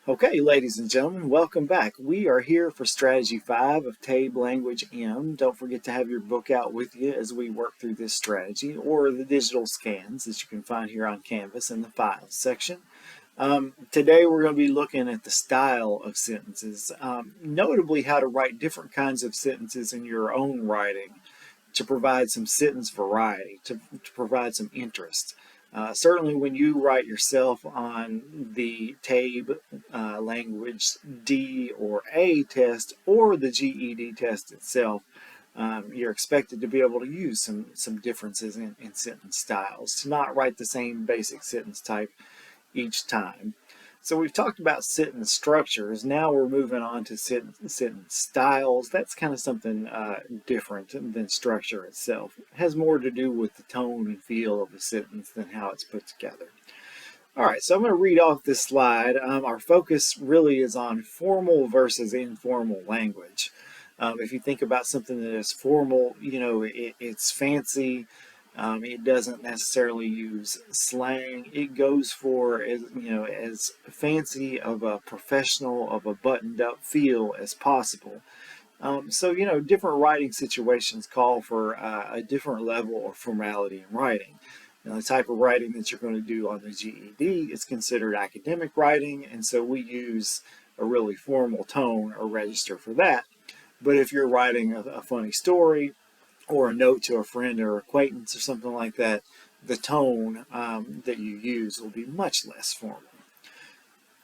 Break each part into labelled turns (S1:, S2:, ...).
S1: Okay, ladies and gentlemen, welcome back. We are here for Strategy 5 of TABE Language M. Don't forget to have your book out with you as we work through this strategy, or the digital scans that you can find here on Canvas in the Files section. Today we're going to be looking at the style of sentences, notably how to write different kinds of sentences in your own writing to provide some sentence variety, to provide some interest. Certainly when you write yourself on the TABE language D or A test or the GED test itself, you're expected to be able to use some differences in sentence styles, to not write the same basic sentence type each time. So we've talked about sentence structures. Now we're moving on to sentence styles. That's kind of something different than structure itself. It has more to do with the tone and feel of a sentence than how it's put together. All right, so I'm going to read off this slide. Our focus really is on formal versus informal language. If you think about something that is formal, it's fancy. It doesn't necessarily use slang. It goes for as fancy of a professional, of a buttoned-up feel as possible. So different writing situations call for a different level of formality in writing. Now, the type of writing that you're going to do on the GED is considered academic writing, and so we use a really formal tone or register for that. But if you're writing a funny story, or a note to a friend or acquaintance or something like that, the tone that you use will be much less formal.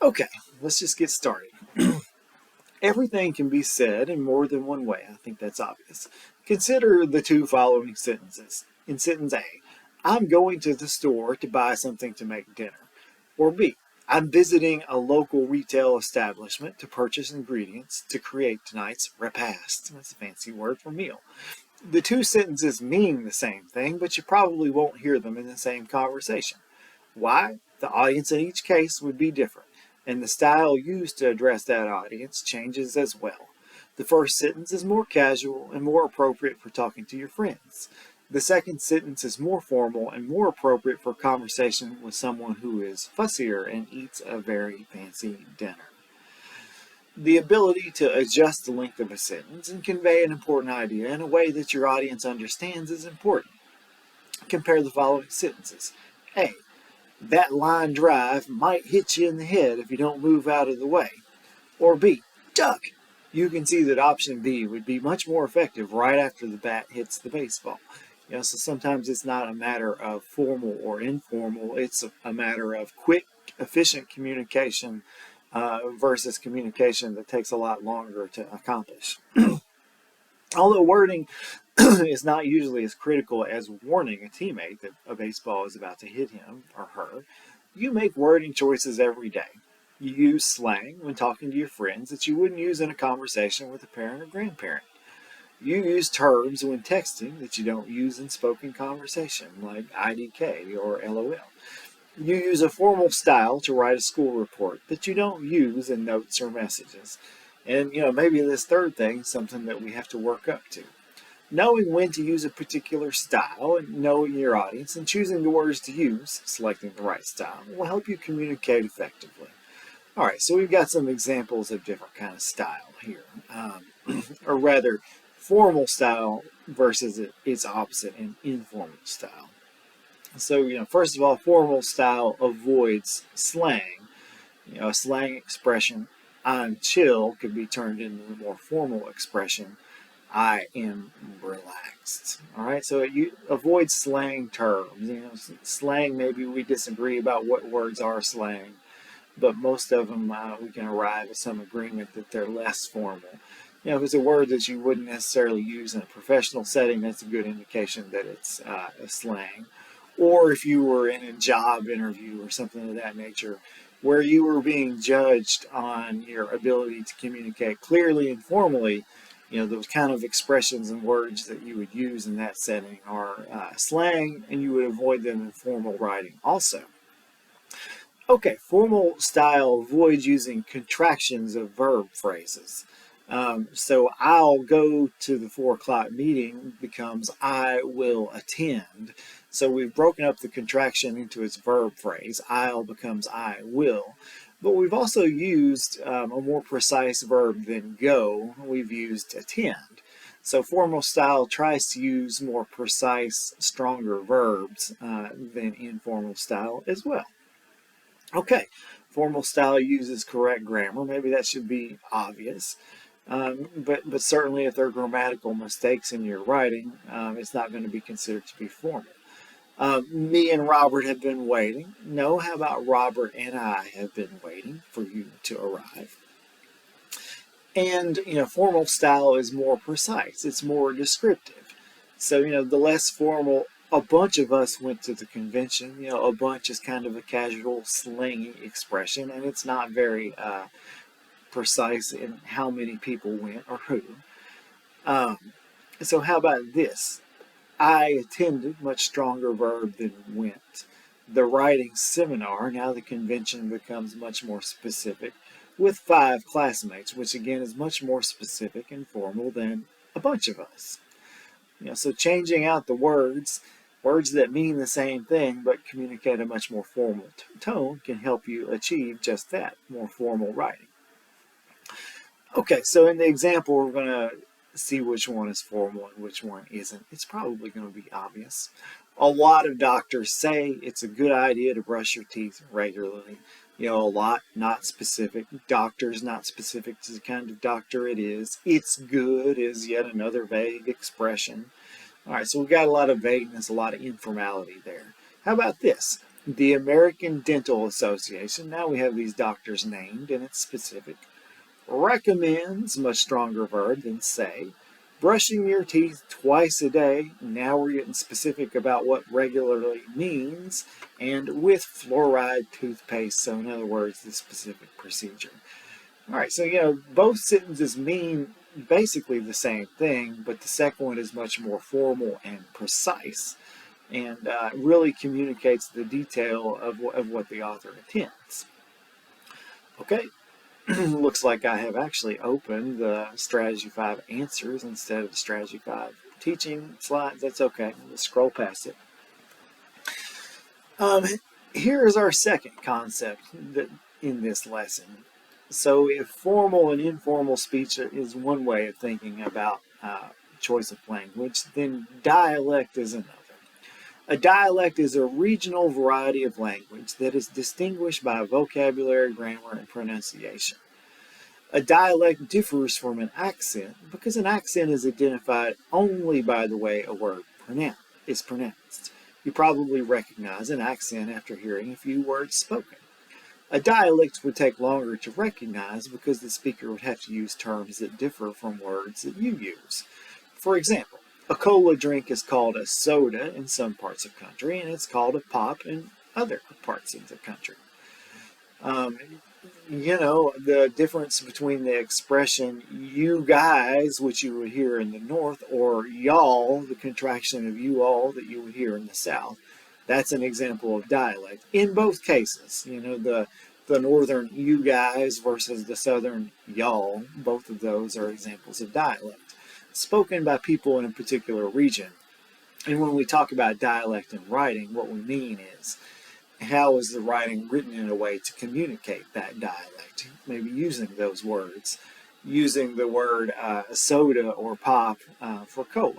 S1: Okay, let's just get started. Everything can be said in more than one way. I think that's obvious. Consider the two following sentences. In sentence A, I'm going to the store to buy something to make dinner. Or B, I'm visiting a local retail establishment to purchase ingredients to create tonight's repast. That's a fancy word for meal. The two sentences mean the same thing, but you probably won't hear them in the same conversation. Why? The audience in each case would be different, and the style used to address that audience changes as well. The first sentence is more casual and more appropriate for talking to your friends. The second sentence is more formal and more appropriate for conversation with someone who is fussier and eats a very fancy dinner. The ability to adjust the length of a sentence and convey an important idea in a way that your audience understands is important. Compare the following sentences. A. That line drive might hit you in the head if you don't move out of the way. Or B. Duck. You can see that option B would be much more effective right after the bat hits the baseball. So sometimes it's not a matter of formal or informal. It's a matter of quick, efficient communication versus communication that takes a lot longer to accomplish. Although wording is not usually as critical as warning a teammate that a baseball is about to hit him or her, you make wording choices every day. You use slang when talking to your friends that you wouldn't use in a conversation with a parent or grandparent. You use terms when texting that you don't use in spoken conversation, like IDK or LOL. You use a formal style to write a school report that you don't use in notes or messages. And maybe this third thing is something that we have to work up to. Knowing when to use a particular style and knowing your audience and choosing the words to use, selecting the right style, will help you communicate effectively. All right, so we've got some examples of different kind of style here, or rather, formal style versus its opposite, an informal style. So, first of all, formal style avoids slang. A slang expression, I'm chill, could be turned into a more formal expression, I am relaxed. All right, so you avoid slang terms. Slang, maybe we disagree about what words are slang, but most of them we can arrive at some agreement that they're less formal. If it's a word that you wouldn't necessarily use in a professional setting, that's a good indication that it's a slang. Or if you were in a job interview or something of that nature, where you were being judged on your ability to communicate clearly and formally, those kind of expressions and words that you would use in that setting are slang, and you would avoid them in formal writing also. Okay, formal style avoids using contractions of verb phrases. So I'll go to the 4 o'clock meeting becomes I will attend. So we've broken up the contraction into its verb phrase. I'll becomes I will. But we've also used a more precise verb than go. We've used attend. So formal style tries to use more precise, stronger verbs than informal style as well. Okay, formal style uses correct grammar. Maybe that should be obvious. But certainly if there are grammatical mistakes in your writing, it's not going to be considered to be formal. Me and Robert have been waiting. No, how about Robert and I have been waiting for you to arrive? And, formal style is more precise. It's more descriptive. So, the less formal, a bunch of us went to the convention. A bunch is kind of a casual, slangy expression, and it's not very precise in how many people went or who. So how about this? I attended, much stronger verb than went. The writing seminar, now the convention becomes much more specific, with 5 classmates, which again is much more specific and formal than a bunch of us. So changing out the words that mean the same thing but communicate a much more formal tone can help you achieve just that, more formal writing. Okay, so in the example, we're going to see which one is formal and which one isn't. It's probably going to be obvious. A lot of doctors say it's a good idea to brush your teeth regularly. A lot, not specific. Doctors, not specific to the kind of doctor it is. It's good is yet another vague expression. All right, so we've got a lot of vagueness, a lot of informality there. How about this? The American Dental Association, now we have these doctors named and it's specific. Recommends, much stronger verb than say. Brushing your teeth twice a day, now we're getting specific about what regularly means, and with fluoride toothpaste, so in other words, the specific procedure. All right, so both sentences mean basically the same thing, but the second one is much more formal and precise, and really communicates the detail of what the author intends. Okay. Looks like I have actually opened the Strategy 5 answers instead of the Strategy 5 teaching slides. That's okay. We'll scroll past it. Here is our second concept in this lesson. So if formal and informal speech is one way of thinking about choice of language, then dialect is another. A dialect is a regional variety of language that is distinguished by vocabulary, grammar, and pronunciation. A dialect differs from an accent because an accent is identified only by the way a word is pronounced. You probably recognize an accent after hearing a few words spoken. A dialect would take longer to recognize because the speaker would have to use terms that differ from words that you use. For example, a cola drink is called a soda in some parts of the country, and it's called a pop in other parts of the country. The difference between the expression you guys, which you would hear in the North, or y'all, the contraction of you all that you would hear in the South, that's an example of dialect. In both cases, the Northern you guys versus the Southern y'all, both of those are examples of dialect spoken by people in a particular region. And when we talk about dialect in writing, what we mean is how is the writing written in a way to communicate that dialect, maybe using those words, using the word soda or pop for cola.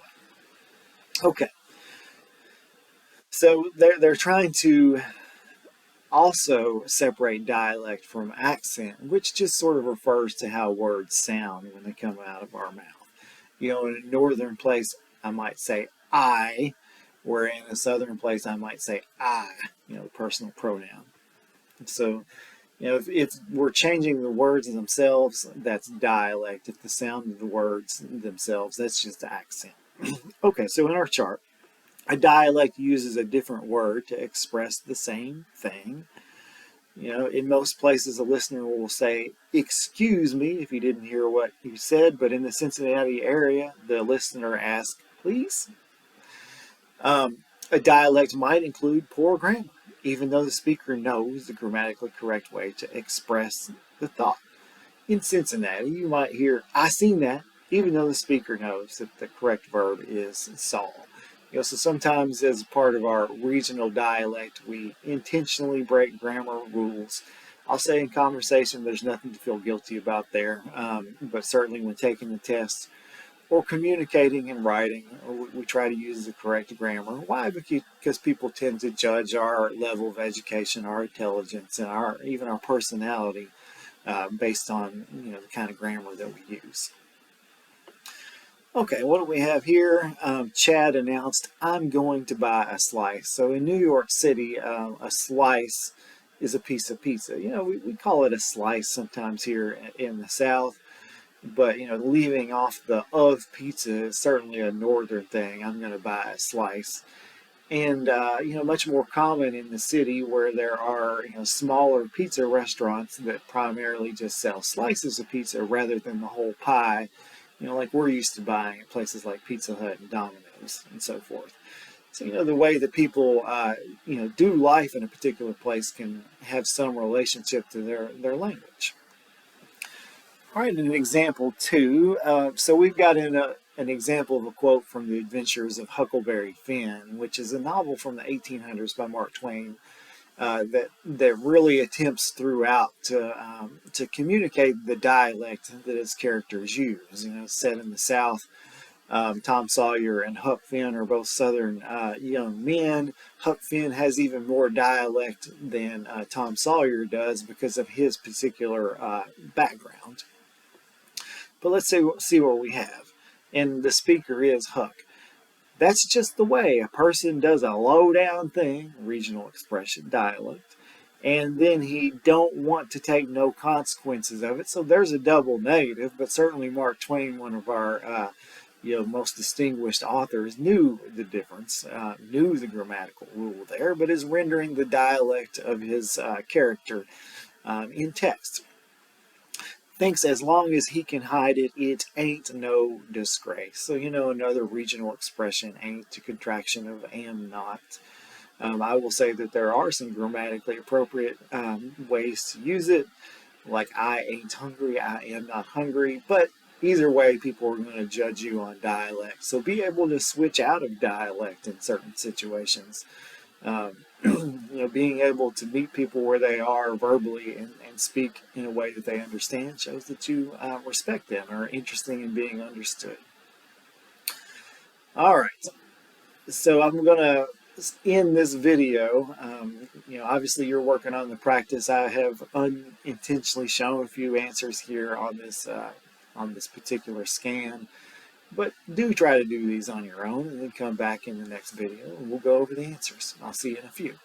S1: Okay, so they're trying to also separate dialect from accent, which just sort of refers to how words sound when they come out of our mouth. In a northern place, I might say I, where in a southern place, I might say I, personal pronoun. So, if we're changing the words themselves, that's dialect. If the sound of the words themselves, that's just accent. Okay, so in our chart, a dialect uses a different word to express the same thing. In most places, a listener will say, excuse me, if you didn't hear what you said, but in the Cincinnati area, the listener asks, please. A dialect might include poor grammar, even though the speaker knows the grammatically correct way to express the thought. In Cincinnati, you might hear, I seen that, even though the speaker knows that the correct verb is saw. So sometimes as part of our regional dialect, we intentionally break grammar rules I'll say in conversation, there's nothing to feel guilty about there, but certainly when taking the test or communicating and writing, we try to use the correct grammar. Why? Because people tend to judge our level of education, our intelligence, and even our personality based on the kind of grammar that we use. Okay, what do we have here? Chad announced, "I'm going to buy a slice." So in New York City, a slice is a piece of pizza. We call it a slice sometimes here in the South, but leaving off the of pizza is certainly a northern thing. I'm going to buy a slice. And much more common in the city where there are smaller pizza restaurants that primarily just sell slices of pizza rather than the whole pie, like we're used to buying at places like Pizza Hut and Domino's and so forth. So the way that people do life in a particular place can have some relationship to their language. All right, an example two. So we've got an example of a quote from The Adventures of Huckleberry Finn, which is a novel from the 1800s by Mark Twain that really attempts throughout to communicate the dialect that his characters use. Set in the South, Tom Sawyer and Huck Finn are both Southern young men. Huck Finn has even more dialect than Tom Sawyer does because of his particular background. But let's see what we have. And the speaker is Huck. "That's just the way a person does a low-down thing," regional expression, dialect, "and then he don't want to take no consequences of it." So there's a double negative, but certainly Mark Twain, one of our most distinguished authors, knew the difference, knew the grammatical rule there, but is rendering the dialect of his character in text. Thinks as long as he can hide it, it ain't no disgrace. So, another regional expression, ain't, a contraction of am not. I will say that there are some grammatically appropriate ways to use it, like I ain't hungry, I am not hungry, but either way, people are going to judge you on dialect. So be able to switch out of dialect in certain situations. Being able to meet people where they are verbally and speak in a way that they understand shows that you respect them or are interested in being understood. All right, so I'm going to end this video. Obviously you're working on the practice. I have unintentionally shown a few answers here on this particular scan, but do try to do these on your own and then come back in the next video and we'll go over the answers. I'll see you in a few.